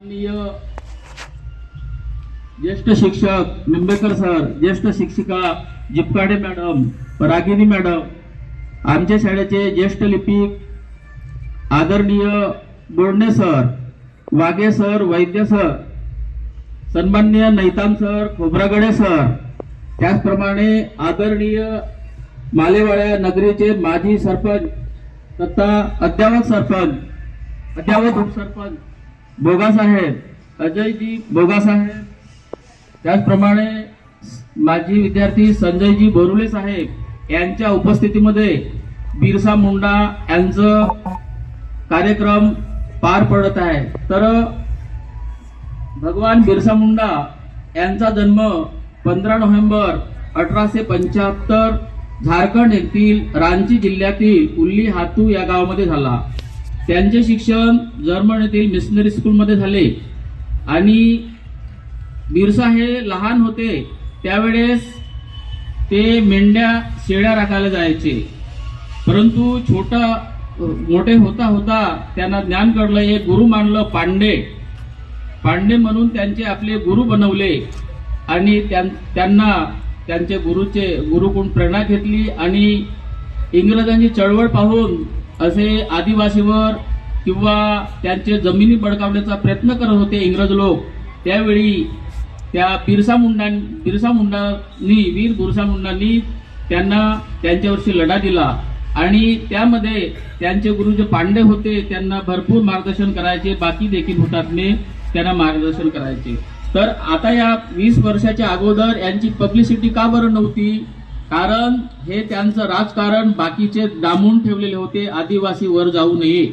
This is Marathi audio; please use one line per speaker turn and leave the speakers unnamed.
माननीय ज्येष्ठ शिक्षक निंबेकर सर, ज्येष्ठ शिक्षिका जिपकाडे मॅडम, रागिनी मॅडम, आमच्या शाळेचे ज्येष्ठ लिपिक आदरणीय बोर्डे सर, वागे सर, वैद्य सर, सन्माननीय नैताम सर, खोब्रागडे सर, त्याचप्रमाणे आदरणीय मालेवाड्या नगरीचे माजी सरपंच तथा अद्यावत सरपंच, अद्यावत उपसरपंच बोगा साहेब, अजयजी बोगा साहेब, त्याचप्रमाणे माजी विद्यार्थी संजयजी बोरुले साहेब यांच्या उपस्थितीमध्ये बिरसा मुंडा यांचं कार्यक्रम पार पडत आहे। तर भगवान बिरसा मुंडा यांचा जन्म 15 नोव्हेंबर 1875 झारखंड येथील रांची जिल्ह्यातील उल्ली हातू या गावामध्ये झाला। त्यांचे शिक्षण जर्मन येथील मिशनरी स्कूलमध्ये झाले आणि बिरसा हे लहान होते त्यावेळेस ते मेंढ्या शेळ्या राखायला जायचे, परंतु मोठे होता होता त्यांना ज्ञान कळलं, एक गुरु मानलं पांडे म्हणून त्यांचे आपले गुरु बनवले आणि त्यांना त्यांचे गुरुकडून प्रेरणा घेतली आणि इंग्रजांची चळवळ पाहून असे आदिवासीवर किंवा त्यांचे जमिनी बळकावण्याचा प्रयत्न करत होते इंग्रज लोक। त्यावेळी त्या वीर बिरसा मुंडांनी त्यांना त्यांच्यावरची लढा दिला आणि त्यामध्ये त्यांचे गुरु जे पांडे होते त्यांना भरपूर मार्गदर्शन करायचे, बाकी देखील हुतात्मे त्यांना मार्गदर्शन करायचे। तर आता या 20 वर्षाच्या अगोदर यांची पब्लिसिटी का बरं नव्हती? कारण हे त्यांचं राजकारण बाकीचे डांबून ठेवलेले होते, आदिवासी वर जाऊ नये।